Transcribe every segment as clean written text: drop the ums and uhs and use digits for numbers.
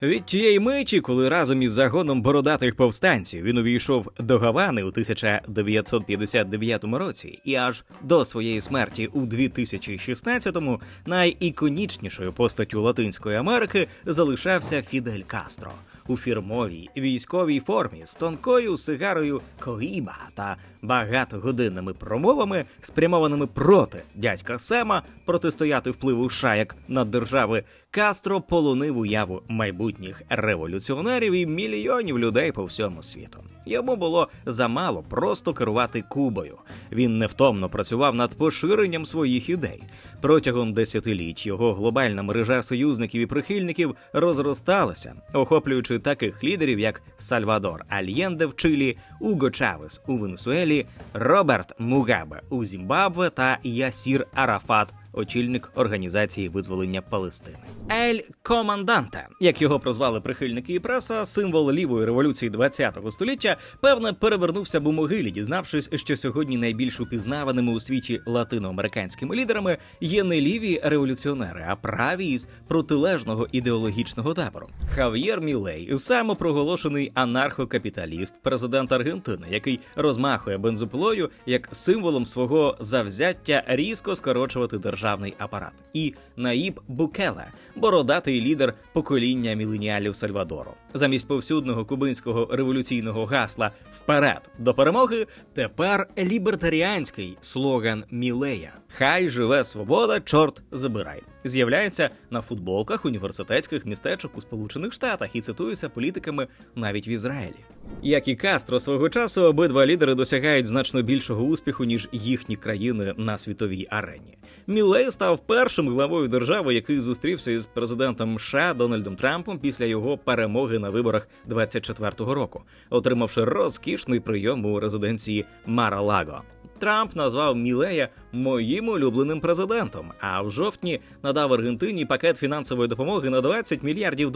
Від тієї миті, коли разом із загоном бородатих повстанців він увійшов до Гавани у 1959 році і аж до своєї смерті у 2016-му, найіконічнішою постаттю Латинської Америки залишався Фідель Кастро. У фірмовій військовій формі з тонкою сигарою Коїба та багатогодинними промовами, спрямованими проти дядька Сема, протистояти впливу шаяк на держави, Кастро полонив уяву майбутніх революціонерів і мільйонів людей по всьому світу. Йому було замало просто керувати Кубою. Він невтомно працював над поширенням своїх ідей. Протягом десятиліть його глобальна мережа союзників і прихильників розросталася, охоплюючи таких лідерів, як Сальвадор Альєнде в Чилі, Уго Чавес у Венесуелі, Роберт Мугабе у Зімбабве та Ясір Арафат, очільник Організації визволення Палестини. Ель Команданте, як його прозвали прихильники і преса, символ лівої революції ХХ століття, певне, перевернувся б у могилі, дізнавшись, що сьогодні найбільш упізнаваними у світі латиноамериканськими лідерами є не ліві революціонери, а праві із протилежного ідеологічного табору. Хав'єр Мілей – самопроголошений анархокапіталіст, президент Аргентини, який розмахує бензопилою як символом свого завзяття різко скорочувати державний апарат. І Наїб Букеле – бородатий лідер покоління міленіалів Сальвадору. Замість повсюдного кубинського революційного гасла «Вперед до перемоги» тепер лібертаріанський слоган Мілея «Хай живе свобода, чорт забирай» з'являється на футболках університетських містечок у Сполучених Штатах і цитується політиками навіть в Ізраїлі. Як і Кастро свого часу, обидва лідери досягають значно більшого успіху, ніж їхні країни на світовій арені. Мілей став першим главою держави, який зустрівся із президентом США Дональдом Трампом після його перемоги на виборах 24-го року, отримавши розкішний прийом у резиденції Мар-а-Лаго. Трамп назвав Мілея «моїм улюбленим президентом», а в жовтні надав Аргентині пакет фінансової допомоги на $20 мільярдів.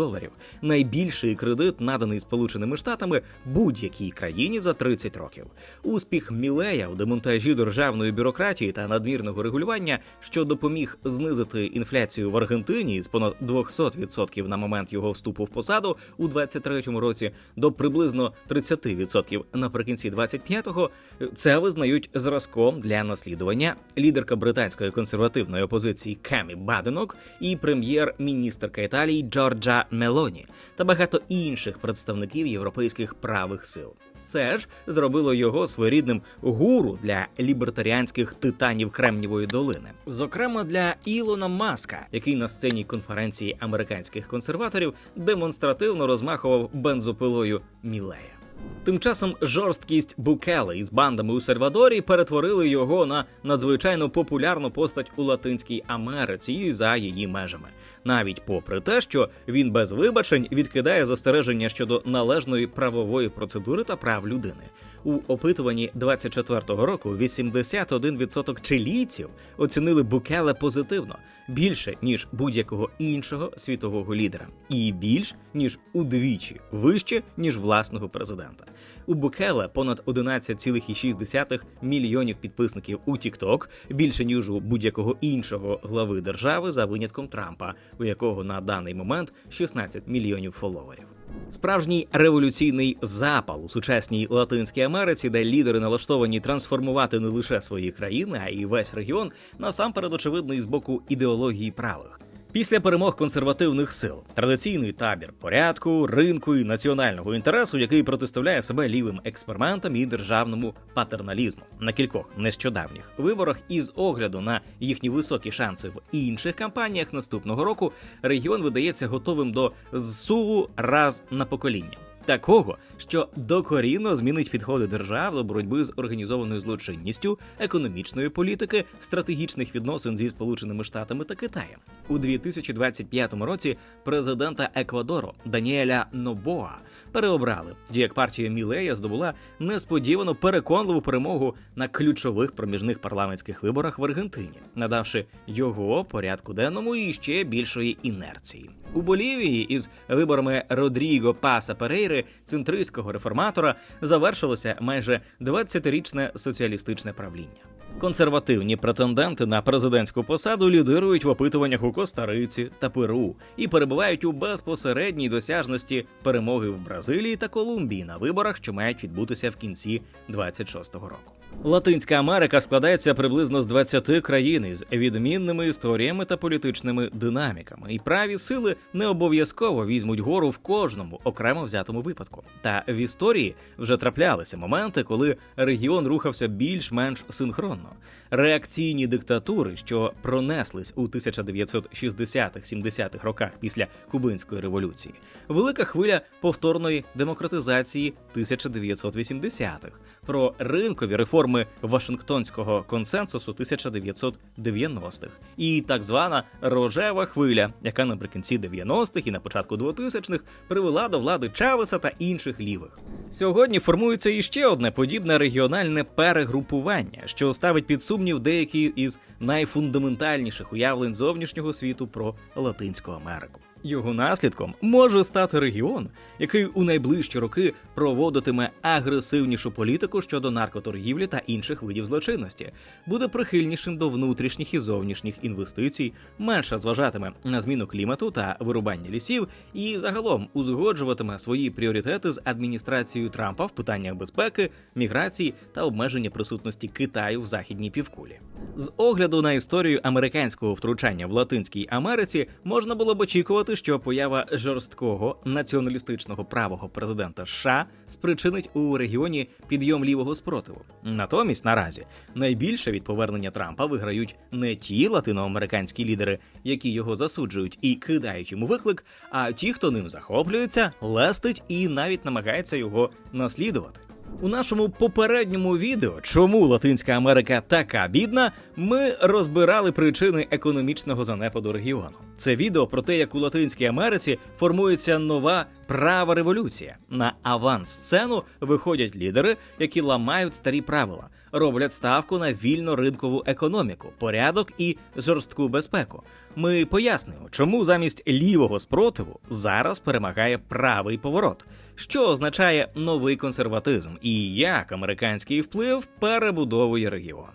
Найбільший кредит, наданий Сполученими Штатами будь-якій країні за 30 років. Успіх Мілея у демонтажі державної бюрократії та надмірного регулювання, що допоміг знизити інфляцію в Аргентині з понад 200% на момент його вступу в посаду у 23-му році до приблизно 30% наприкінці 25-го, це визнають зразком для наслідування лідерка британської консервативної опозиції Кемі Баденок і прем'єр-міністерка Італії Джорджа Мелоні та багато інших представників європейських правих сил. Це ж зробило його своєрідним гуру для лібертаріанських титанів Кремнівої долини. Зокрема, для Ілона Маска, який на сцені конференції американських консерваторів демонстративно розмахував бензопилою Мілея. Тим часом жорсткість Букеле із бандами у Сальвадорі перетворили його на надзвичайно популярну постать у Латинській Америці і за її межами. Навіть попри те, що він без вибачень відкидає застереження щодо належної правової процедури та прав людини. У опитуванні 24-го року 81% чилійців оцінили Букеле позитивно, більше, ніж будь-якого іншого світового лідера. І більш, ніж удвічі вище, ніж власного президента. У Букеле понад 11,6 мільйонів підписників у TikTok, більше, ніж у будь-якого іншого глави держави за винятком Трампа, у якого на даний момент 16 мільйонів фоловерів. Справжній революційний запал у сучасній Латинській Америці, де лідери налаштовані трансформувати не лише свої країни, а й весь регіон, насамперед очевидний з боку ідеології правих. Після перемог консервативних сил традиційний табір порядку, ринку і національного інтересу, який протиставляє себе лівим експериментам і державному патерналізму. На кількох нещодавніх виборах із огляду на їхні високі шанси в інших кампаніях наступного року регіон видається готовим до зсуву раз на покоління. Такого, що докорінно змінить підходи держав до боротьби з організованою злочинністю, економічної політики, стратегічних відносин зі Сполученими Штатами та Китаєм. У 2025 році президента Еквадору Даніеля Нобоа переобрали, як партія Мілея здобула несподівано переконливу перемогу на ключових проміжних парламентських виборах в Аргентині, надавши його порядку денному і ще більшої інерції. У Болівії із виборами Родріго Паса Перейри, центристського реформатора, завершилося майже 20-річне соціалістичне правління. Консервативні претенденти на президентську посаду лідирують в опитуваннях у Коста-Риці та Перу і перебувають у безпосередній досяжності перемоги в Бразилії та Колумбії на виборах, що мають відбутися в кінці 26-го року. Латинська Америка складається приблизно з 20 країн із відмінними історіями та політичними динаміками, і праві сили не обов'язково візьмуть гору в кожному окремо взятому випадку. Та в історії вже траплялися моменти, коли регіон рухався більш-менш синхронно. Реакційні диктатури, що пронеслись у 1960-70-х роках після Кубинської революції, велика хвиля повторної демократизації 1980-х, про ринкові реформи Вашингтонського консенсусу 1990-х і так звана рожева хвиля, яка наприкінці 90-х і на початку 2000-х привела до влади Чавеса та інших лівих. Сьогодні формується іще одне подібне регіональне перегрупування, що ставить під сумнів деякі із найфундаментальніших уявлень зовнішнього світу про Латинську Америку. Його наслідком може стати регіон, який у найближчі роки проводитиме агресивнішу політику щодо наркоторгівлі та інших видів злочинності, буде прихильнішим до внутрішніх і зовнішніх інвестицій, менше зважатиме на зміну клімату та вирубання лісів і загалом узгоджуватиме свої пріоритети з адміністрацією Трампа в питаннях безпеки, міграції та обмеження присутності Китаю в західній півкулі. З огляду на історію американського втручання в Латинській Америці можна було б очікувати, що поява жорсткого націоналістичного правого президента США спричинить у регіоні підйом лівого спротиву. Натомість, наразі, найбільше від повернення Трампа виграють не ті латиноамериканські лідери, які його засуджують і кидають йому виклик, а ті, хто ним захоплюється, лестить і навіть намагається його наслідувати. У нашому попередньому відео «Чому Латинська Америка така бідна?» ми розбирали причини економічного занепаду регіону. Це відео про те, як у Латинській Америці формується нова права революція. На авансцену виходять лідери, які ламають старі правила, роблять ставку на вільно-ринкову економіку, порядок і жорстку безпеку. Ми пояснимо, чому замість лівого спротиву зараз перемагає правий поворот, що означає новий консерватизм і як американський вплив перебудовує регіон.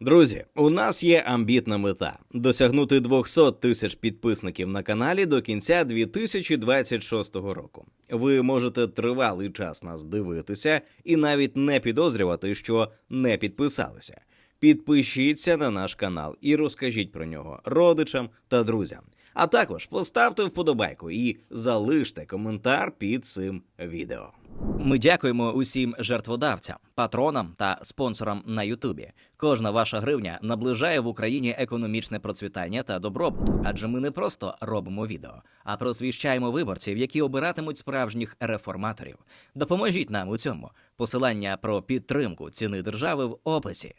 Друзі, у нас є амбітна мета – досягнути 200 тисяч підписників на каналі до кінця 2026 року. Ви можете тривалий час нас дивитися і навіть не підозрювати, що не підписалися. Підпишіться на наш канал і розкажіть про нього родичам та друзям. А також поставте вподобайку і залиште коментар під цим відео. Ми дякуємо усім жертводавцям, патронам та спонсорам на Ютубі. Кожна ваша гривня наближає в Україні економічне процвітання та добробут, адже ми не просто робимо відео, а просвіщаємо виборців, які обиратимуть справжніх реформаторів. Допоможіть нам у цьому. Посилання про підтримку ціни держави в описі.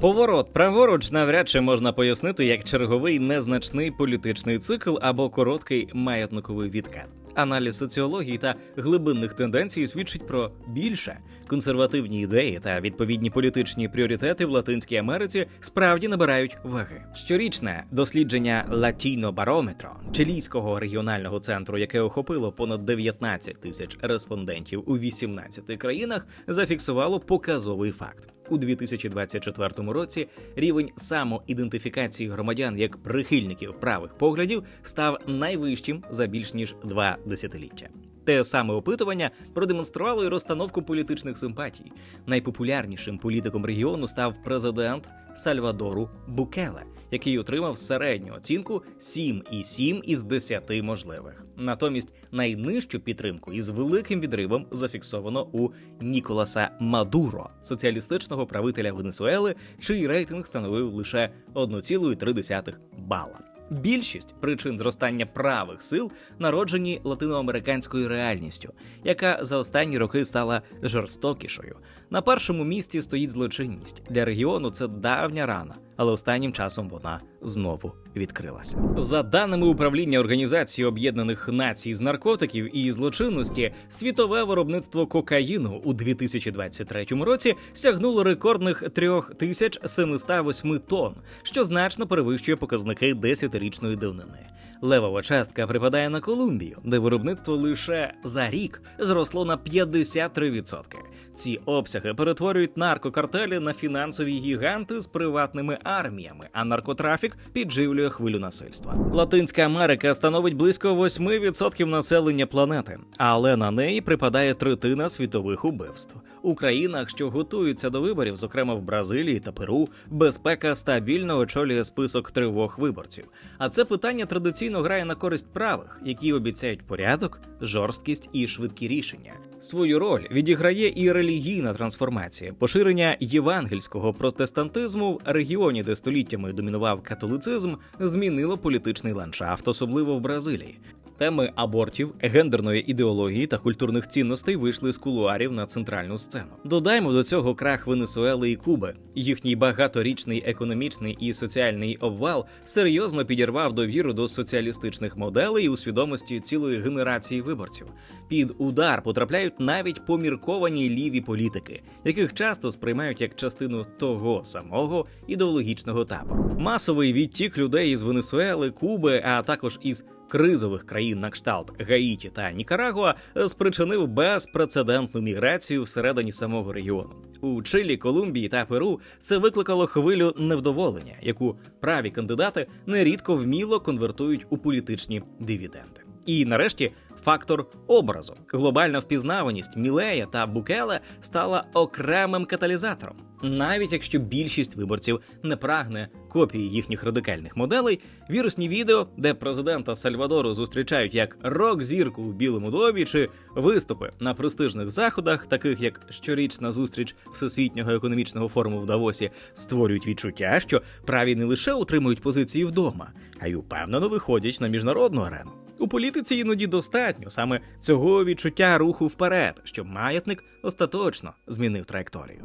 Поворот праворуч навряд чи можна пояснити як черговий незначний політичний цикл або короткий маятниковий відкат. Аналіз соціології та глибинних тенденцій свідчить про більше. Консервативні ідеї та відповідні політичні пріоритети в Латинській Америці справді набирають ваги. Щорічне дослідження Latino Barometro, чилійського регіонального центру, яке охопило понад 19 тисяч респондентів у 18 країнах, зафіксувало показовий факт. У 2024 році рівень самоідентифікації громадян як прихильників правих поглядів став найвищим за більш ніж 2 десятиліття. Те саме опитування продемонструвало й розстановку політичних симпатій. Найпопулярнішим політиком регіону став президент Сальвадору Букеле, який отримав середню оцінку 7,7 із 10 можливих. Натомість найнижчу підтримку із великим відривом зафіксовано у Ніколаса Мадуро, соціалістичного правителя Венесуели, чий рейтинг становив лише 1,3 бала. Більшість причин зростання правих сил народжені латиноамериканською реальністю, яка за останні роки стала жорстокішою. На першому місці стоїть злочинність. Для регіону це давня рана, але останнім часом вона знову відкрилася. За даними Управління Організації Об'єднаних Націй з наркотиків і злочинності, світове виробництво кокаїну у 2023 році сягнуло рекордних 3708 тонн, що значно перевищує показники 10-річної давнини. Левова частка припадає на Колумбію, де виробництво лише за рік зросло на 53%. Ці обсяги перетворюють наркокартелі на фінансові гіганти з приватними арміями, а наркотрафік підживлює хвилю насильства. Латинська Америка становить близько 8% населення планети, але на неї припадає третина світових убивств. У країнах, що готуються до виборів, зокрема в Бразилії та Перу, безпека стабільно очолює список тривог виборців. А це питання традиційно грає на користь правих, які обіцяють порядок, жорсткість і швидкі рішення. Свою роль відіграє і релігійна трансформація. Поширення євангельського протестантизму в регіоні, де століттями домінував католицизм, змінило політичний ландшафт, особливо в Бразилії. Теми абортів, гендерної ідеології та культурних цінностей вийшли з кулуарів на центральну сцену. Додаймо до цього крах Венесуели і Куби. Їхній багаторічний економічний і соціальний обвал серйозно підірвав довіру до соціалістичних моделей у свідомості цілої генерації виборців. Під удар потрапляють навіть помірковані ліві політики, яких часто сприймають як частину того самого ідеологічного табору. Масовий відтік людей із Венесуели, Куби, а також із кризових країн на кшталт Гаїті та Нікарагуа спричинив безпрецедентну міграцію всередині самого регіону. У Чилі, Колумбії та Перу це викликало хвилю невдоволення, яку праві кандидати нерідко вміло конвертують у політичні дивіденди. І нарешті фактор образу. Глобальна впізнаваність Мілея та Букеле стала окремим каталізатором. Навіть якщо більшість виборців не прагне копії їхніх радикальних моделей, вірусні відео, де президента Сальвадору зустрічають як рок-зірку у Білому домі, чи виступи на престижних заходах, таких як щорічна зустріч Всесвітнього економічного форуму в Давосі, створюють відчуття, що праві не лише утримують позиції вдома, а й упевнено виходять на міжнародну арену. У політиці іноді достатньо саме цього відчуття руху вперед, щоб маятник остаточно змінив траєкторію.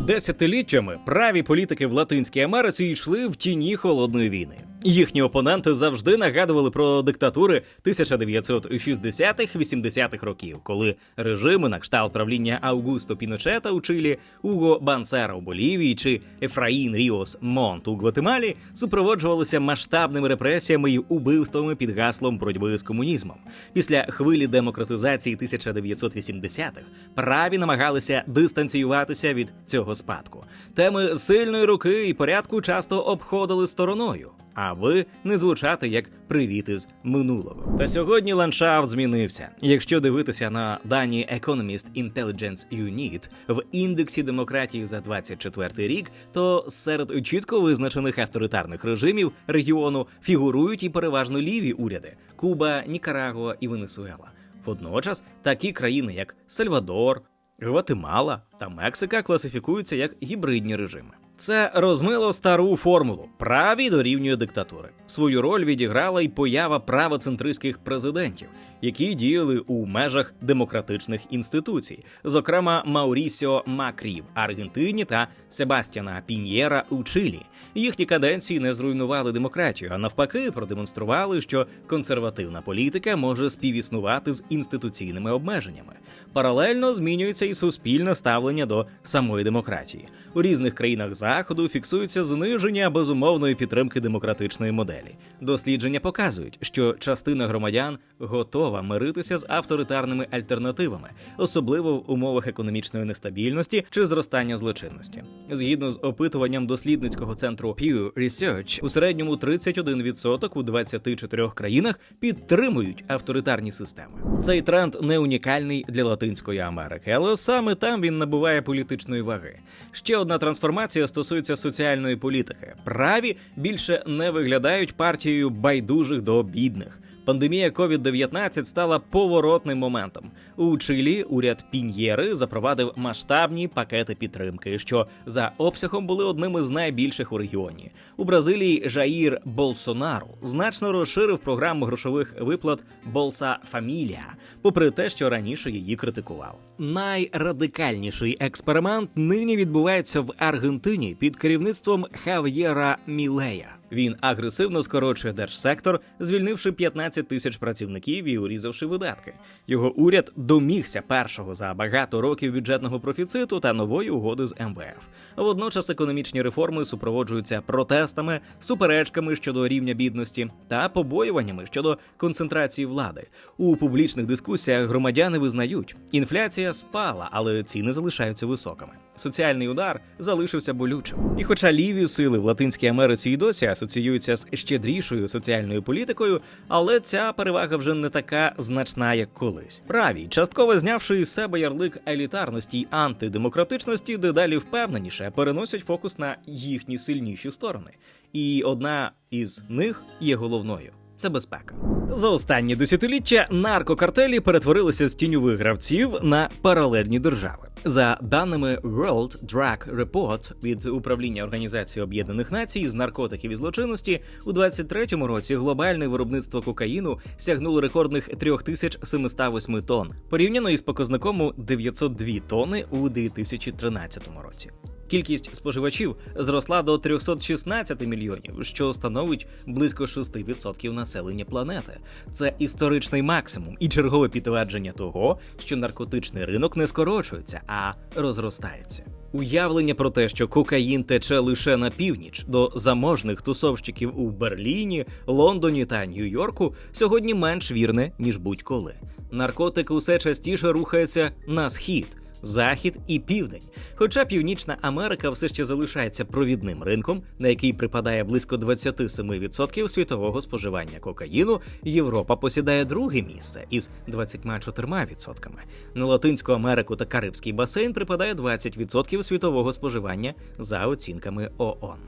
Десятиліттями праві політики в Латинській Америці йшли в тіні холодної війни. Їхні опоненти завжди нагадували про диктатури 1960-80-х років, коли режими на кшталт правління Аугусто Піночета у Чилі, Уго Бансера у Болівії чи Ефраїн Ріос Монт у Гватемалі супроводжувалися масштабними репресіями і убивствами під гаслом боротьби з комунізмом. Після хвилі демократизації 1980-х праві намагалися дистанціюватися від цього спадку. Теми сильної руки і порядку часто обходили стороною, аби не звучати як привіт із минулого. Та сьогодні ландшафт змінився. Якщо дивитися на дані Economist Intelligence Unit в індексі демократії за 24 рік, то серед чітко визначених авторитарних режимів регіону фігурують і переважно ліві уряди – Куба, Нікарагуа і Венесуела. Водночас такі країни, як Сальвадор, Гватемала та Мексика класифікуються як гібридні режими. Це розмило стару формулу – праві дорівнює диктатури. Свою роль відіграла й поява правоцентристських президентів, які діяли у межах демократичних інституцій, зокрема Маурісіо Макрі в Аргентині та Себастьяна Піньєра у Чилі. Їхні каденції не зруйнували демократію, а навпаки продемонстрували, що консервативна політика може співіснувати з інституційними обмеженнями. Паралельно змінюється і суспільне ставлення до самої демократії. У різних країнах Заходу фіксується зниження безумовної підтримки демократичної моделі. Дослідження показують, що частина громадян готова миритися з авторитарними альтернативами, особливо в умовах економічної нестабільності чи зростання злочинності. Згідно з опитуванням дослідницького центру Pew Research, у середньому 31% у 24 країнах підтримують авторитарні системи. Цей тренд не унікальний для Латинської Америки, але саме там він набуває політичної ваги. Ще одна трансформація стосується соціальної політики. Праві більше не виглядають партією байдужих до бідних. Пандемія COVID-19 стала поворотним моментом. У Чилі уряд Піньєри запровадив масштабні пакети підтримки, що за обсягом були одними з найбільших у регіоні. У Бразилії Жаїр Болсонару значно розширив програму грошових виплат Bolsa Familia, попри те, що раніше її критикував. Найрадикальніший експеримент нині відбувається в Аргентині під керівництвом Хав'єра Мілея. Він агресивно скорочує держсектор, звільнивши 15 тисяч працівників і урізавши видатки. Його уряд домігся першого за багато років бюджетного профіциту та нової угоди з МВФ. Водночас економічні реформи супроводжуються протестами, суперечками щодо рівня бідності та побоюваннями щодо концентрації влади. У публічних дискусіях громадяни визнають, інфляція спала, але ціни залишаються високими. Соціальний удар залишився болючим. І хоча ліві сили в Латинській Америці і досі асоціюються з щедрішою соціальною політикою, але ця перевага вже не така значна, як колись. Праві, частково знявши із себе ярлик елітарності й антидемократичності, дедалі впевненіше переносять фокус на їхні сильніші сторони. І одна із них є головною. Це безпека. За останні десятиліття наркокартелі перетворилися з тіньових гравців на паралельні держави. За даними World Drug Report від Управління Організації Об'єднаних Націй з наркотиків і злочинності, у 2023 році глобальне виробництво кокаїну сягнуло рекордних 3708 тонн, порівняно із показником 902 тонни у 2013 році. Кількість споживачів зросла до 316 мільйонів, що становить близько 6% населення планети. Це історичний максимум і чергове підтвердження того, що наркотичний ринок не скорочується, а розростається. Уявлення про те, що кокаїн тече лише на північ до заможних тусовщиків у Берліні, Лондоні та Нью-Йорку, сьогодні менш вірне, ніж будь-коли. Наркотик усе частіше рухається на схід, Захід і Південь. Хоча Північна Америка все ще залишається провідним ринком, на який припадає близько 27% світового споживання кокаїну, Європа посідає друге місце із 24%. На Латинську Америку та Карибський басейн припадає 20% світового споживання за оцінками ООН.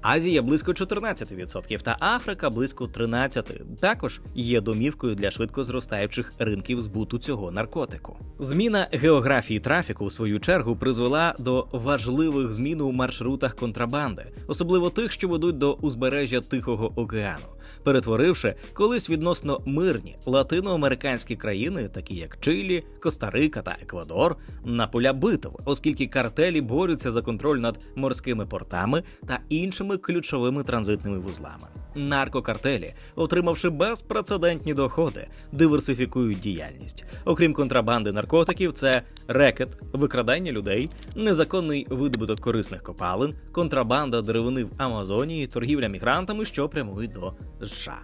Азія близько 14% та Африка близько 13%. Також є домівкою для швидко зростаючих ринків збуту цього наркотику. Зміна географії трафіку, в свою чергу, призвела до важливих змін у маршрутах контрабанди, особливо тих, що ведуть до узбережжя Тихого океану, перетворивши колись відносно мирні латиноамериканські країни, такі як Чилі, Коста-Рика та Еквадор, на поля битв, оскільки картелі борються за контроль над морськими портами та іншими ключовими транзитними вузлами. Наркокартелі, отримавши безпрецедентні доходи, диверсифікують діяльність. Окрім контрабанди наркотиків, це рекет, викрадання людей, незаконний видобуток корисних копалин, контрабанда деревини в Амазонії, торгівля мігрантами, що прямують до США.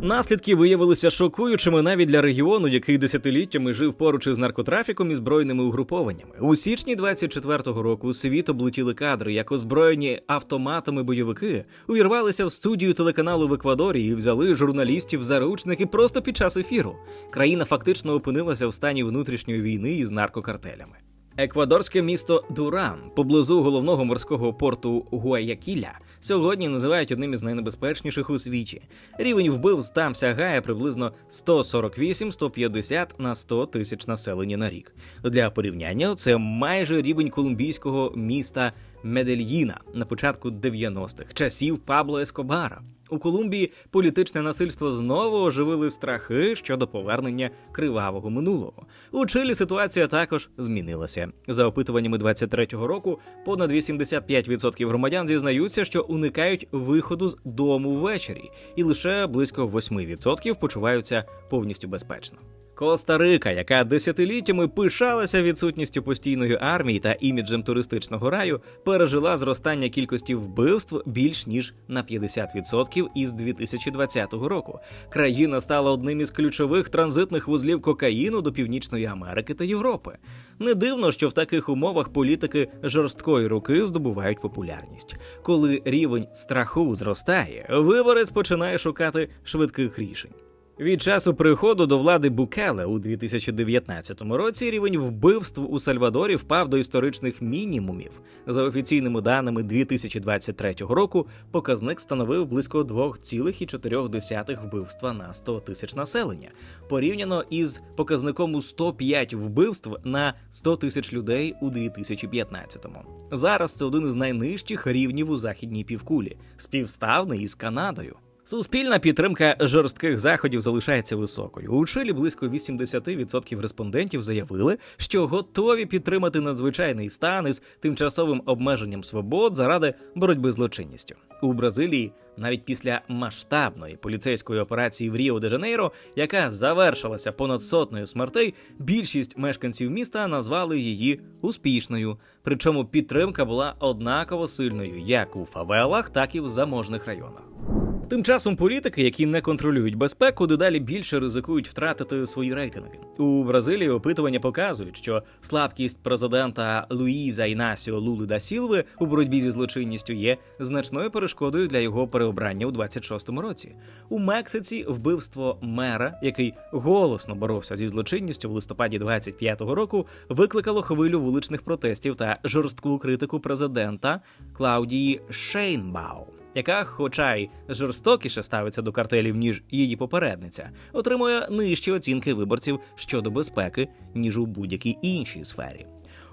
Наслідки виявилися шокуючими навіть для регіону, який десятиліттями жив поруч із наркотрафіком і збройними угрупованнями. У січні 24-го року світ облетіли кадри, як озброєні автоматами бойовики увірвалися в студію телеканалу в Еквадорі і взяли журналістів в заручники просто під час ефіру. Країна фактично опинилася в стані внутрішньої війни із наркокартелями. Еквадорське місто Дуран, поблизу головного морського порту Гуаякіля, сьогодні називають одним із найнебезпечніших у світі. Рівень вбивств там сягає приблизно 148-150 на 100 тисяч населення на рік. Для порівняння, це майже рівень колумбійського міста Медельїна на початку 90-х, часів Пабло Ескобара. У Колумбії політичне насильство знову оживили страхи щодо повернення кривавого минулого. У Чилі ситуація також змінилася. За опитуваннями 23-го року, понад 85% громадян зізнаються, що уникають виходу з дому ввечері, і лише близько 8% почуваються повністю безпечно. Коста-Рика, яка десятиліттями пишалася відсутністю постійної армії та іміджем туристичного раю, пережила зростання кількості вбивств більш ніж на 50% із 2020 року. Країна стала одним із ключових транзитних вузлів кокаїну до Північної Америки та Європи. Не дивно, що в таких умовах політики жорсткої руки здобувають популярність. Коли рівень страху зростає, виборець починає шукати швидких рішень. Від часу приходу до влади Букеле у 2019 році рівень вбивств у Сальвадорі впав до історичних мінімумів. За офіційними даними 2023 року, показник становив близько 2,4 вбивства на 100 тисяч населення, порівняно із показником у 105 вбивств на 100 тисяч людей у 2015-му. Зараз це один із найнижчих рівнів у західній півкулі, співставний із Канадою. Суспільна підтримка жорстких заходів залишається високою. У Чилі близько 80% респондентів заявили, що готові підтримати надзвичайний стан із тимчасовим обмеженням свобод заради боротьби з злочинністю. У Бразилії навіть після масштабної поліцейської операції в Ріо-де-Жанейро, яка завершилася понад 100 смертей, більшість мешканців міста назвали її успішною. Причому підтримка була однаково сильною як у фавелах, так і в заможних районах. Тим часом політики, які не контролюють безпеку, дедалі більше ризикують втратити свої рейтинги. У Бразилії опитування показують, що слабкість президента Луїза Інасіо Лули да Сілви у боротьбі зі злочинністю є значною перешкодою для його переобрання у 26-му році. У Мексиці вбивство мера, який голосно боровся зі злочинністю в листопаді 25-го року, викликало хвилю вуличних протестів та жорстку критику президента Клаудії Шейнбаум, яка, хоча й жорстокіше ставиться до картелів, ніж її попередниця, отримує нижчі оцінки виборців щодо безпеки, ніж у будь-якій іншій сфері.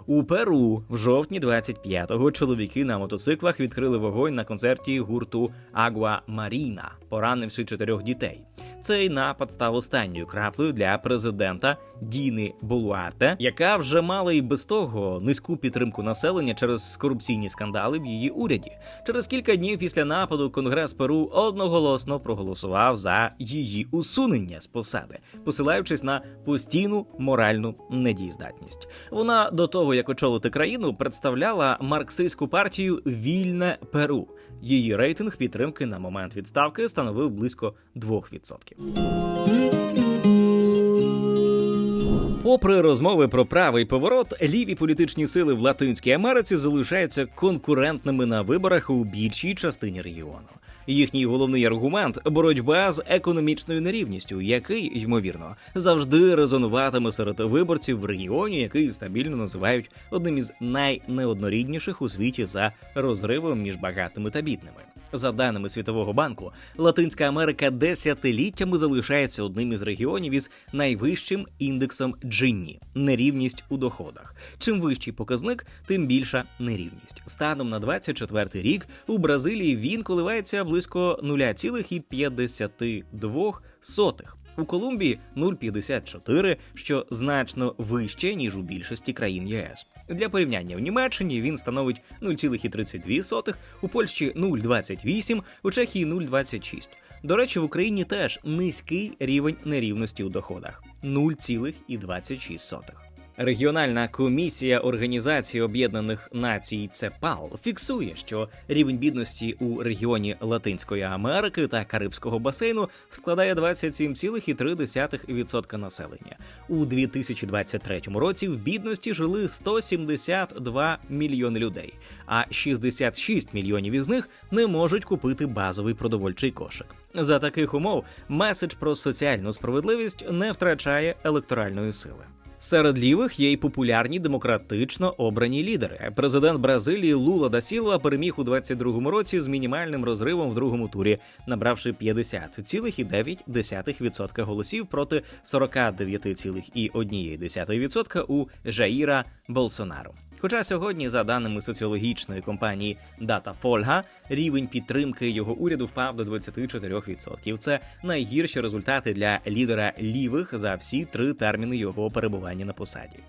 У Перу в жовтні 25-го чоловіки на мотоциклах відкрили вогонь на концерті гурту Агуа Маріна, поранивши 4 дітей. Цей напад став останньою краплею для президента Діни Болуарте, яка вже мала і без того низьку підтримку населення через корупційні скандали в її уряді. Через кілька днів після нападу Конгрес Перу одноголосно проголосував за її усунення з посади, посилаючись на постійну моральну недієздатність. Вона до того, як очолити країну, представляла марксистську партію «Вільне Перу». Її рейтинг підтримки на момент відставки становив близько 2%. Попри розмови про правий поворот, ліві політичні сили в Латинській Америці залишаються конкурентними на виборах у більшій частині регіону. Їхній головний аргумент – боротьба з економічною нерівністю, який, ймовірно, завжди резонуватиме серед виборців в регіоні, який стабільно називають одним із найнеоднорідніших у світі за розривом між багатими та бідними. За даними Світового банку, Латинська Америка десятиліттями залишається одним із регіонів із найвищим індексом Джинні – нерівність у доходах. Чим вищий показник, тим більша нерівність. Станом на 24-й рік у Бразилії він коливається близько 0,52. У Колумбії – 0,54, що значно вище, ніж у більшості країн ЄС. Для порівняння, в Німеччині він становить 0,32, у Польщі – 0,28, у Чехії – 0,26. До речі, в Україні теж низький рівень нерівності у доходах – 0,26. Регіональна комісія Організації Об'єднаних Націй ЦЕПАЛ фіксує, що рівень бідності у регіоні Латинської Америки та Карибського басейну складає 27,3% населення. У 2023 році в бідності жили 172 мільйони людей, а 66 мільйонів із них не можуть купити базовий продовольчий кошик. За таких умов меседж про соціальну справедливість не втрачає електоральної сили. Серед лівих є й популярні демократично обрані лідери. Президент Бразилії Лула да Сілва переміг у 22-му році з мінімальним розривом в другому турі, набравши 50,9% голосів проти 49,1% у Жаїра Болсонару. Хоча сьогодні, за даними соціологічної компанії Datafolha, рівень підтримки його уряду впав до 24%. Це найгірші результати для лідера лівих за всі 3 терміни його перебування на посаді.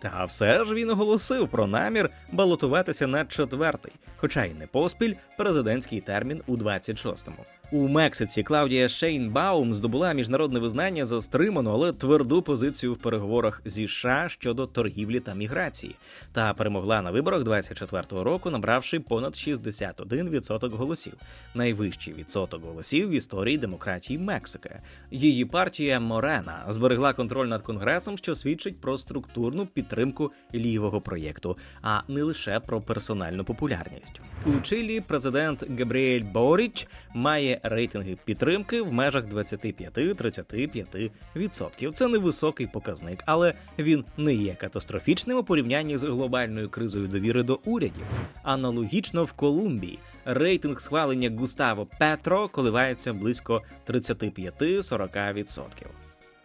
Та все ж він оголосив про намір балотуватися на 4-й, хоча й не поспіль, президентський термін у 26-му. У Мексиці Клаудія Шейнбаум здобула міжнародне визнання за стриману, але тверду позицію в переговорах зі США щодо торгівлі та міграції, та перемогла на виборах 24-го року, набравши понад 61% голосів, найвищий відсоток голосів в історії демократії Мексики. Її партія Морена зберегла контроль над Конгресом, що свідчить про структурну підтримку лівого проєкту, а не лише про персональну популярність. У Чилі президент Габріель Боріч має рейтинги підтримки в межах 25-35%. Це невисокий показник, але він не є катастрофічним у порівнянні з глобальною кризою довіри до урядів. Аналогічно в Колумбії рейтинг схвалення Густаво Петро коливається близько 35-40%.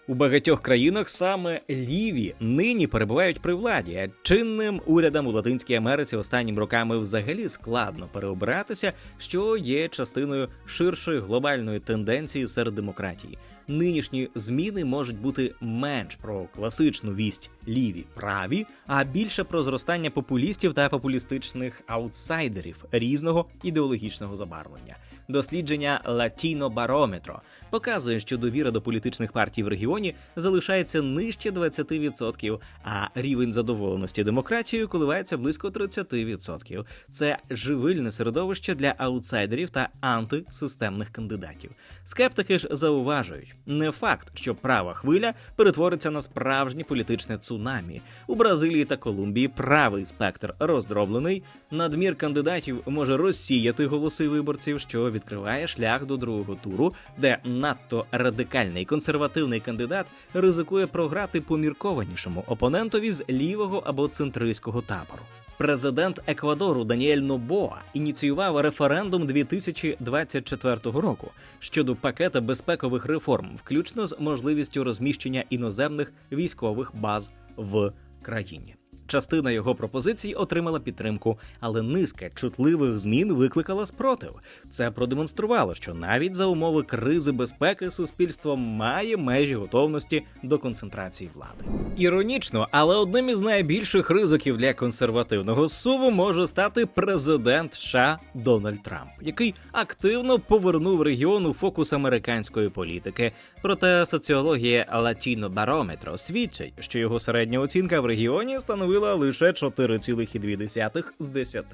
У багатьох країнах саме ліві нині перебувають при владі, а чинним урядам у Латинській Америці останніми роками взагалі складно переобиратися, що є частиною ширшої глобальної тенденції серед демократій. Нинішні зміни можуть бути менш про класичну вість ліві-праві, а більше про зростання популістів та популістичних аутсайдерів різного ідеологічного забарвлення. Дослідження Latino Barometro показує, що довіра до політичних партій в регіоні залишається нижче 20%, а рівень задоволеності демократією коливається близько 30%. Це живильне середовище для аутсайдерів та антисистемних кандидатів. Скептики ж зауважують, не факт, що права хвиля перетвориться на справжнє політичне цунамі. У Бразилії та Колумбії правий спектр роздроблений, надмір кандидатів може розсіяти голоси виборців, що відкриває шлях до другого туру, де надто радикальний консервативний кандидат ризикує програти поміркованішому опонентові з лівого або центристського табору. Президент Еквадору Даніель Нобоа ініціював референдум 2024 року щодо пакета безпекових реформ, включно з можливістю розміщення іноземних військових баз в країні. Частина його пропозицій отримала підтримку, але низка чутливих змін викликала спротив. Це продемонструвало, що навіть за умови кризи безпеки суспільство має межі готовності до концентрації влади. Іронічно, але одним із найбільших ризиків для консервативного суву може стати президент США Дональд Трамп, який активно повернув регіон у фокус американської політики. Проте соціологія Latino Barometro свідчить, що його середня оцінка в регіоні становила лише 4,2 з 10.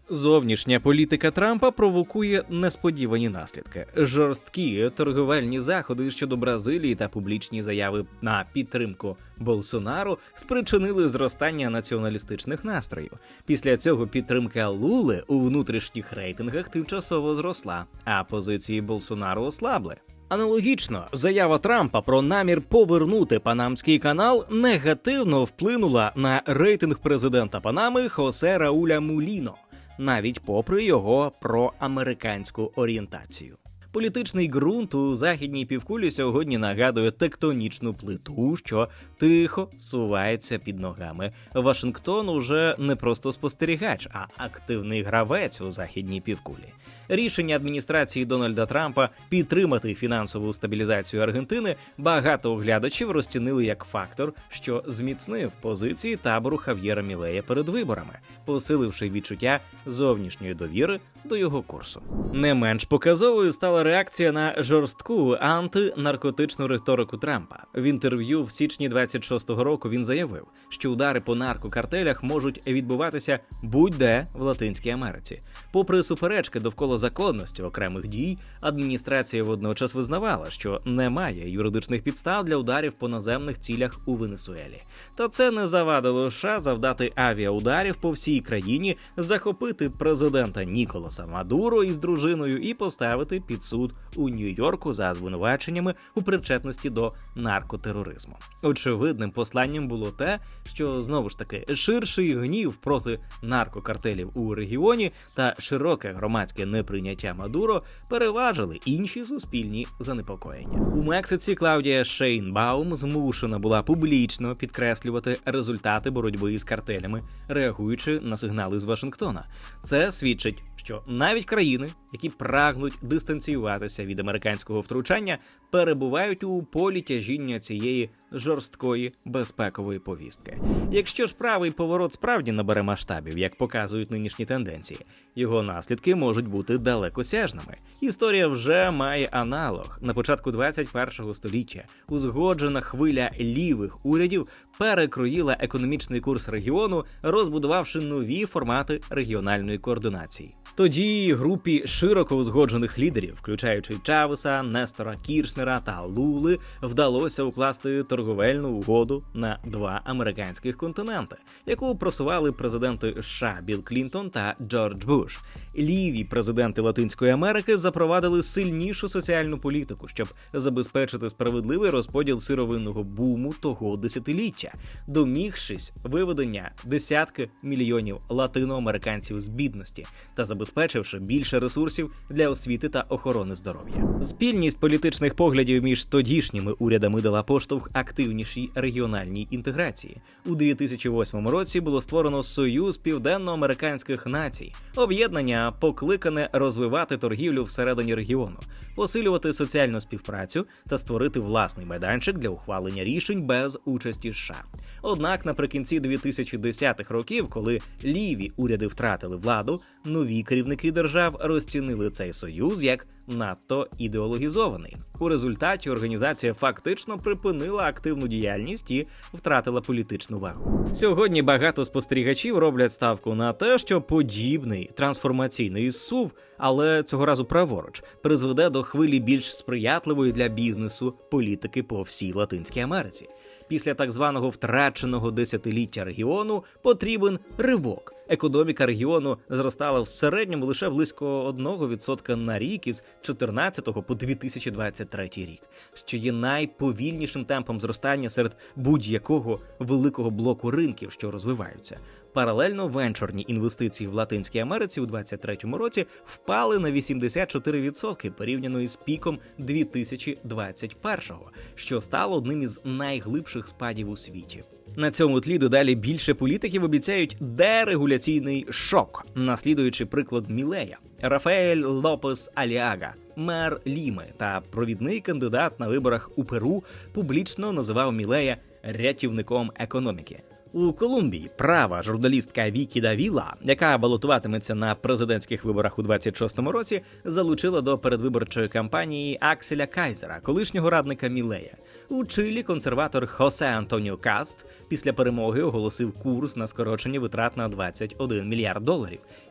Зовнішня політика Трампа провокує несподівані наслідки. Жорсткі торговельні заходи щодо Бразилії та публічні заяви на підтримку Болсонару спричинили зростання націоналістичних настроїв. Після цього підтримка Лули у внутрішніх рейтингах тимчасово зросла, а позиції Болсонару ослабли. Аналогічно, заява Трампа про намір повернути Панамський канал негативно вплинула на рейтинг президента Панами Хосе Рауля Муліно, навіть попри його проамериканську орієнтацію. Політичний ґрунт у західній півкулі сьогодні нагадує тектонічну плиту, що тихо сувається під ногами. Вашингтон уже не просто спостерігач, а активний гравець у західній півкулі. Рішення адміністрації Дональда Трампа підтримати фінансову стабілізацію Аргентини багато оглядачів розцінили як фактор, що зміцнив позиції табору Хав'єра Мілея перед виборами, посиливши відчуття зовнішньої довіри до його курсу. Не менш показовою стала реакція на жорстку антинаркотичну риторику Трампа. В інтерв'ю в січні 26-го року він заявив, що удари по наркокартелях можуть відбуватися будь-де в Латинській Америці. Попри суперечки довкола законності окремих дій, адміністрація водночас визнавала, що немає юридичних підстав для ударів по наземних цілях у Венесуелі. Та це не завадило США завдати авіаударів по всій країні, захопити президента Ніколаса Мадуро із дружиною і поставити під суд у Нью-Йорку за звинуваченнями у причетності до наркотероризму. Очевидним посланням було те, що, знову ж таки, ширший гнів проти наркокартелів у регіоні та широке громадське неприйняття Мадуро переважили інші суспільні занепокоєння. У Мексиці Клаудія Шейнбаум змушена була публічно підкреслювати результати боротьби із картелями, реагуючи на сигнали з Вашингтона. Це свідчить, що навіть країни, які прагнуть дистанціюватися від американського втручання, перебувають у полі тяжіння цієї жорсткої безпекової повістки. Якщо ж правий поворот справді набере масштабів, як показують нинішні тенденції, його наслідки можуть бути далекосяжними. Історія вже має аналог. На початку 21-го століття узгоджена хвиля лівих урядів перекроїла економічний курс регіону, розбудувавши нові формати регіональної координації. Тоді групі широко узгоджених лідерів, включаючи Чавеса, Нестора Кіршнера та Лули, вдалося укласти торговельну угоду на два американських континенти, яку просували президенти США Білл Клінтон та Джордж Буш. Ліві президенти Латинської Америки запровадили сильнішу соціальну політику, щоб забезпечити справедливий розподіл сировинного буму того десятиліття, домігшись виведення десятки мільйонів латиноамериканців з бідності та забезпечивши більше ресурсів для освіти та охорони охорони здоров'я. Спільність політичних поглядів між тодішніми урядами дала поштовх активнішій регіональній інтеграції. У 2008 році було створено Союз Південноамериканських націй, об'єднання, покликане розвивати торгівлю всередині регіону, посилювати соціальну співпрацю та створити власний майданчик для ухвалення рішень без участі США. Однак наприкінці 2010-х років, коли ліві уряди втратили владу, нові керівники держав розцінили цей союз як надто ідеологізований. У результаті організація фактично припинила активну діяльність і втратила політичну вагу. Сьогодні багато спостерігачів роблять ставку на те, що подібний трансформаційний зсув, але цього разу праворуч, призведе до хвилі більш сприятливої для бізнесу політики по всій Латинській Америці. Після так званого втраченого десятиліття регіону потрібен ривок. Економіка регіону зростала в середньому лише близько 1% на рік із 2014 по 2023 рік, що є найповільнішим темпом зростання серед будь-якого великого блоку ринків, що розвиваються. Паралельно венчурні інвестиції в Латинській Америці у 2023 році впали на 84% порівняно із піком 2021-го, що стало одним із найглибших спадів у світі. На цьому тлі дедалі більше політиків обіцяють дерегуляційний шок, наслідуючи приклад Мілея. Рафаель Лопес Аліага, мер Ліми та провідний кандидат на виборах у Перу, публічно називав Мілея рятівником економіки. У Колумбії права журналістка Вікі Давіла, яка балотуватиметься на президентських виборах у 26-му році, залучила до передвиборчої кампанії Акселя Кайзера, колишнього радника Мілея. У Чилі консерватор Хосе Антоніо Каст після перемоги оголосив курс на скорочення витрат на $21 мільярд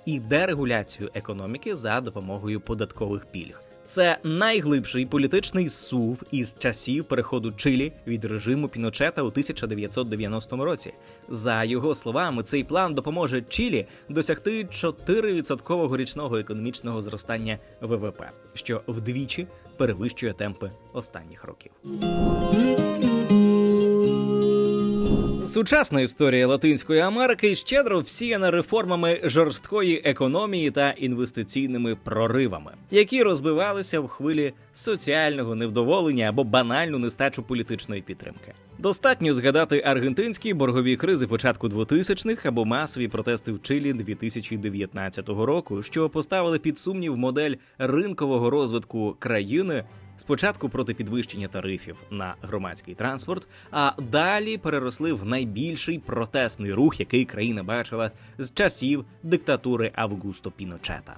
і дерегуляцію економіки за допомогою податкових пільг. Це найглибший політичний зсув із часів переходу Чилі від режиму Піночета у 1990 році. За його словами, цей план допоможе Чилі досягти 4% річного економічного зростання ВВП, що вдвічі перевищує темпи останніх років. Сучасна історія Латинської Америки щедро всіяна реформами жорсткої економії та інвестиційними проривами, які розбивалися в хвилі соціального невдоволення або банальну нестачу політичної підтримки. Достатньо згадати аргентинські боргові кризи початку 2000-х або масові протести в Чилі 2019 року, що поставили під сумнів модель ринкового розвитку країни, спочатку проти підвищення тарифів на громадський транспорт, а далі переросли в найбільший протестний рух, який країна бачила з часів диктатури Августо Піночета.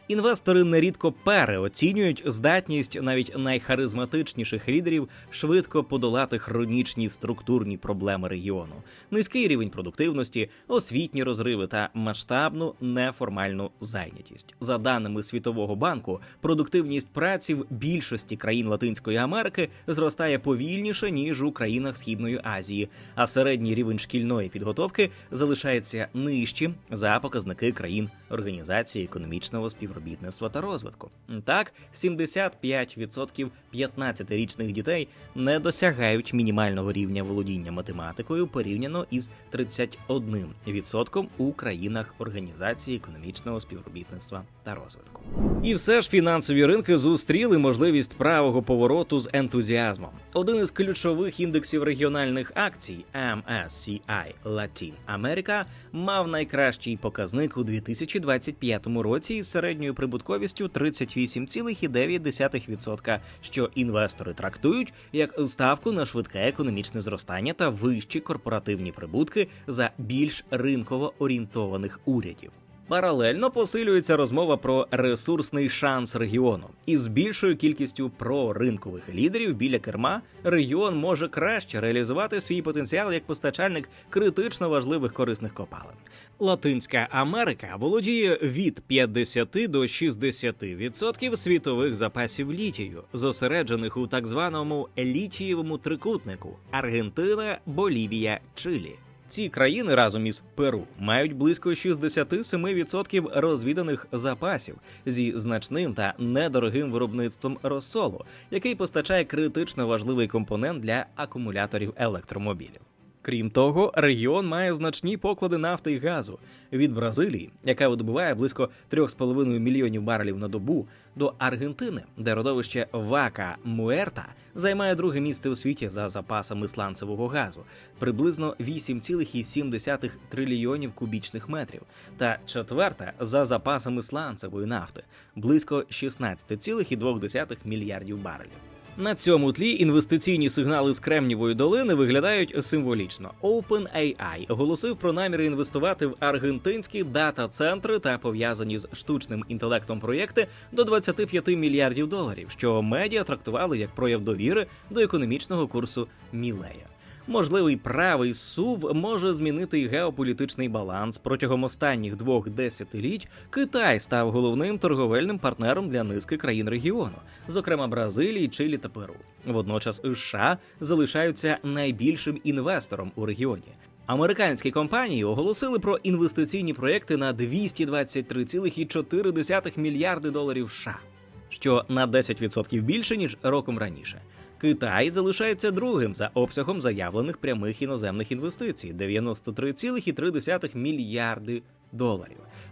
Інвестори нерідко переоцінюють здатність навіть найхаризматичніших лідерів швидко подолати хронічні структурні проблеми регіону, низький рівень продуктивності, освітні розриви та масштабну неформальну зайнятість. За даними Світового банку, продуктивність праці в більшості країн Латинської Америки зростає повільніше, ніж у країнах Східної Азії, а середній рівень шкільної підготовки залишається нижчим за показники країн Організації економічного співробітництва та розвитку. Так, 75% 15-річних дітей не досягають мінімального рівня володіння математикою порівняно із 31% у країнах Організації економічного співробітництва та розвитку. І все ж фінансові ринки зустріли можливість правого повороту з ентузіазмом. Один із ключових індексів регіональних акцій MSCI Latin America мав найкращий показник у 2025 році із середньою прибутковістю 38,9%, що інвестори трактують як ставку на швидке економічне зростання та вищі корпоративні прибутки за більш ринково орієнтованих урядів. Паралельно посилюється розмова про ресурсний шанс регіону. Із більшою кількістю проринкових лідерів біля керма регіон може краще реалізувати свій потенціал як постачальник критично важливих корисних копалин. Латинська Америка володіє від 50 до 60% світових запасів літію, зосереджених у так званому літієвому трикутнику – Аргентина, Болівія, Чилі. Ці країни разом із Перу мають близько 67% розвіданих запасів зі значним та недорогим виробництвом розсолу, який постачає критично важливий компонент для акумуляторів електромобілів. Крім того, регіон має значні поклади нафти і газу від Бразилії, яка видобуває близько 3,5 мільйонів барелів на добу, до Аргентини, де родовище Вака Муерта займає друге місце у світі за запасами сланцевого газу – приблизно 8,7 трильйонів кубічних метрів, та четверта за запасами сланцевої нафти – близько 16,2 мільярдів барелів. На цьому тлі інвестиційні сигнали з Кремнієвої долини виглядають символічно. OpenAI оголосив про наміри інвестувати в аргентинські дата-центри та пов'язані з штучним інтелектом проєкти до $25 мільярдів, що медіа трактували як прояв довіри до економічного курсу Мілея. Можливий правий сув може змінити й геополітичний баланс. Протягом останніх 2 десятиліть Китай став головним торговельним партнером для низки країн регіону, зокрема Бразилії, Чилі та Перу. Водночас США залишаються найбільшим інвестором у регіоні. Американські компанії оголосили про інвестиційні проєкти на $223,4 мільярди США, що на 10% більше, ніж роком раніше. Китай залишається другим за обсягом заявлених прямих іноземних інвестицій – $93,3 мільярди.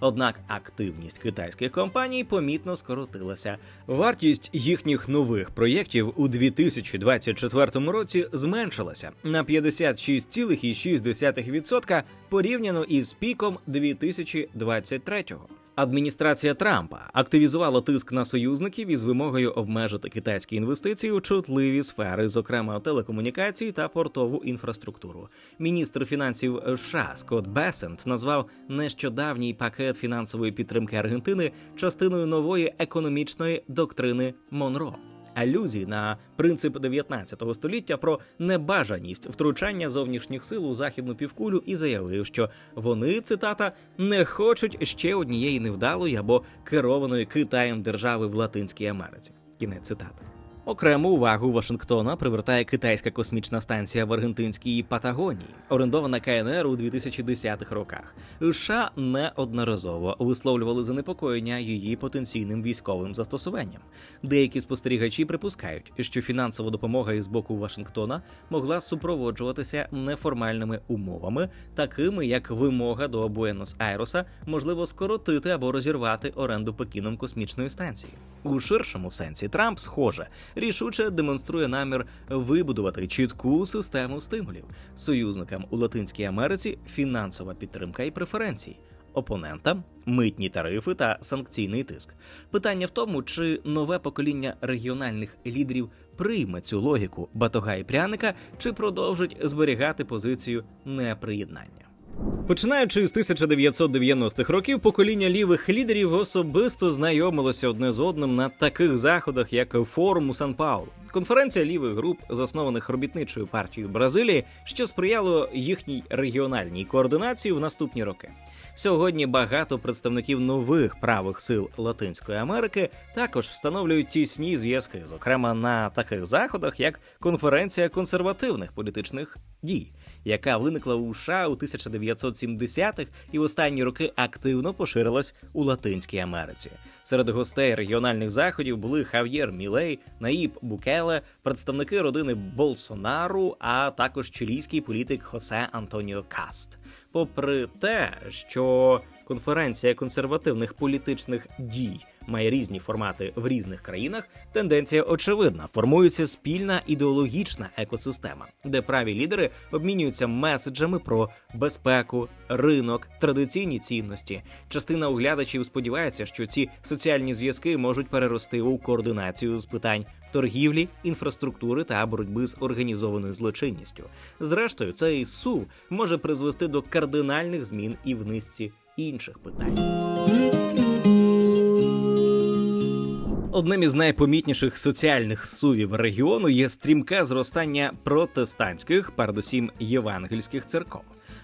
Однак активність китайських компаній помітно скоротилася. Вартість їхніх нових проєктів у 2024 році зменшилася на 56,6% порівняно із піком 2023-го. Адміністрація Трампа активізувала тиск на союзників із вимогою обмежити китайські інвестиції у чутливі сфери, зокрема телекомунікації та портову інфраструктуру. Міністр фінансів США Скотт Бесент назвав нещодавній пакет фінансової підтримки Аргентини частиною нової економічної доктрини Монро. Алюзії на принцип 19 століття про небажаність втручання зовнішніх сил у західну півкулю і заявив, що вони, цитата, «не хочуть ще однієї невдалої або керованої Китаєм держави в Латинській Америці». Кінець цитати. Окрему увагу Вашингтона привертає китайська космічна станція в аргентинській Патагонії, орендована КНР у 2010-х роках. США неодноразово висловлювали занепокоєння її потенційним військовим застосуванням. Деякі спостерігачі припускають, що фінансова допомога із боку Вашингтона могла супроводжуватися неформальними умовами, такими як вимога до Буенос-Айреса можливо скоротити або розірвати оренду Пекіном космічної станції. У ширшому сенсі Трамп, схоже, рішуче демонструє намір вибудувати чітку систему стимулів. Союзникам у Латинській Америці фінансова підтримка і преференції, опонентам митні тарифи та санкційний тиск. Питання в тому, чи нове покоління регіональних лідерів прийме цю логіку батога і пряника, чи продовжить зберігати позицію неприєднання. Починаючи з 1990-х років, покоління лівих лідерів особисто знайомилося одне з одним на таких заходах, як форум у Сан-Паулу. Конференція лівих груп, заснованих робітничою партією Бразилії, що сприяло їхній регіональній координації в наступні роки. Сьогодні багато представників нових правих сил Латинської Америки також встановлюють тісні зв'язки, зокрема на таких заходах, як конференція консервативних політичних дій, яка виникла у США у 1970-х і в останні роки активно поширилась у Латинській Америці. Серед гостей регіональних заходів були Хав'єр Мілей, Наїб Букеле, представники родини Болсонару, а також чилійський політик Хосе Антоніо Каст. Попри те, що конференція консервативних політичних дій має різні формати в різних країнах, тенденція очевидна – формується спільна ідеологічна екосистема, де праві лідери обмінюються меседжами про безпеку, ринок, традиційні цінності. Частина оглядачів сподівається, що ці соціальні зв'язки можуть перерости у координацію з питань торгівлі, інфраструктури та боротьби з організованою злочинністю. Зрештою, цей сув може призвести до кардинальних змін і в низці інших питань. Одним із найпомітніших соціальних сувів регіону є стрімке зростання протестантських, передусім євангельських церков.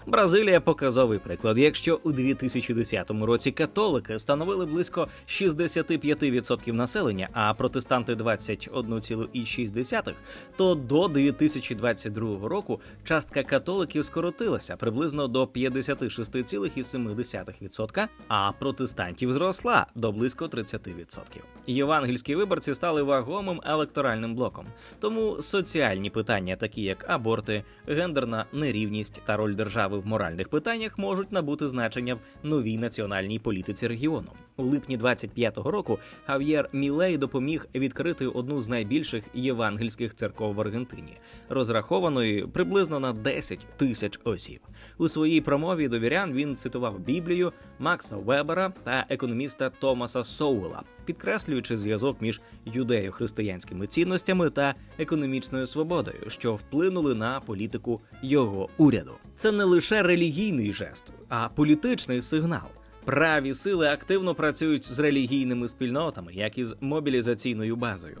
Бразилія – показовий приклад. Якщо у 2010 році католики становили близько 65% населення, а протестанти – 21,6%, то до 2022 року частка католиків скоротилася приблизно до 56,7%, а протестантів зросла до близько 30%. Євангельські виборці стали вагомим електоральним блоком. Тому соціальні питання, такі як аборти, гендерна нерівність та роль держави в моральних питаннях, можуть набути значення в новій національній політиці регіону. У липні 25-го року Хав'єр Мілей допоміг відкрити одну з найбільших євангельських церков в Аргентині, розрахованої приблизно на 10 тисяч осіб. У своїй промові до вірян він цитував Біблію, Макса Вебера та економіста Томаса Соуела, підкреслюючи зв'язок між юдею-християнськими цінностями та економічною свободою, що вплинули на політику його уряду. Це не лише релігійний жест, а політичний сигнал. Праві сили активно працюють з релігійними спільнотами, як і з мобілізаційною базою.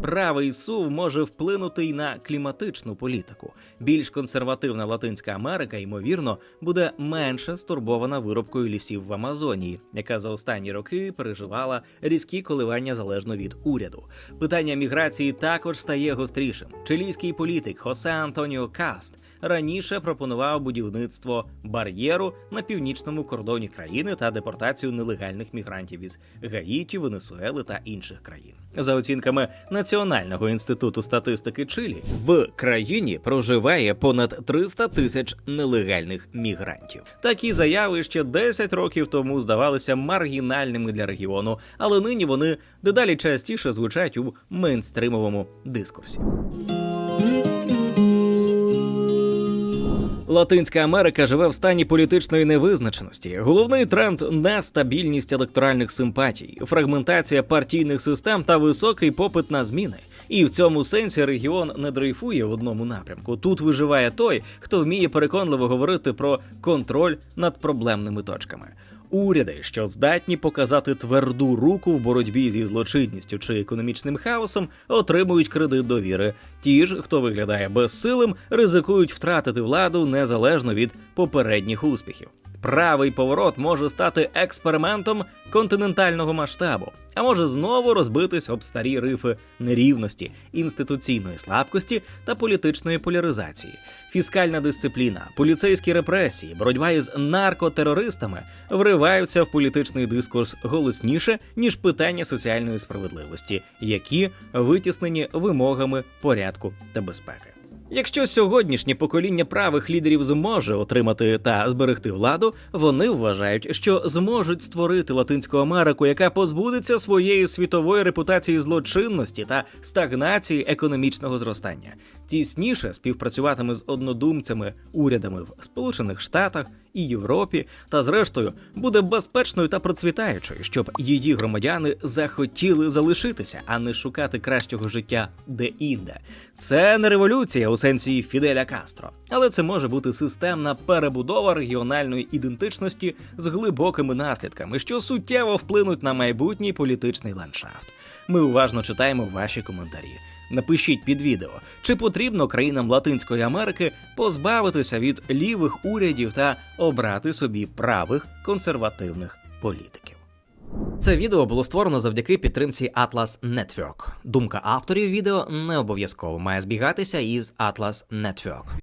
Правий сув може вплинути й на кліматичну політику. Більш консервативна Латинська Америка, ймовірно, буде менше стурбована вирубкою лісів в Амазонії, яка за останні роки переживала різкі коливання залежно від уряду. Питання міграції також стає гострішим. Чилійський політик Хосе Антоніо Каст раніше пропонував будівництво бар'єру на північному кордоні країни та депортацію нелегальних мігрантів із Гаїті, Венесуели та інших країн. За оцінками Національного інституту статистики Чилі, в країні проживає понад 300 тисяч нелегальних мігрантів. Такі заяви ще 10 років тому здавалися маргінальними для регіону, але нині вони дедалі частіше звучать у мейнстримовому дискурсі. Латинська Америка живе в стані політичної невизначеності. Головний тренд – нестабільність електоральних симпатій, фрагментація партійних систем та високий попит на зміни. І в цьому сенсі регіон не дрейфує в одному напрямку. Тут виживає той, хто вміє переконливо говорити про контроль над проблемними точками. Уряди, що здатні показати тверду руку в боротьбі зі злочинністю чи економічним хаосом, отримують кредит довіри. Ті ж, хто виглядає безсилим, ризикують втратити владу незалежно від попередніх успіхів. Правий поворот може стати експериментом континентального масштабу, а може знову розбитись об старі рифи нерівності, інституційної слабкості та політичної поляризації. Фіскальна дисципліна, поліцейські репресії, боротьба із наркотерористами вриваються в політичний дискурс голосніше, ніж питання соціальної справедливості, які витіснені вимогами порядку та безпеки. Якщо сьогоднішнє покоління правих лідерів зможе отримати та зберегти владу, вони вважають, що зможуть створити Латинську Америку, яка позбудеться своєї світової репутації злочинності та стагнації економічного зростання. Тісніше співпрацюватиме з однодумцями, урядами в Сполучених Штатах і Європі, та зрештою буде безпечною та процвітаючою, щоб її громадяни захотіли залишитися, а не шукати кращого життя де-інде. Це не революція у сенсі Фіделя Кастро, але це може бути системна перебудова регіональної ідентичності з глибокими наслідками, що суттєво вплинуть на майбутній політичний ландшафт. Ми уважно читаємо ваші коментарі. Напишіть під відео, чи потрібно країнам Латинської Америки позбавитися від лівих урядів та обрати собі правих консервативних політиків. Це відео було створено завдяки підтримці Atlas Network. Думка авторів відео не обов'язково має збігатися із Atlas Network.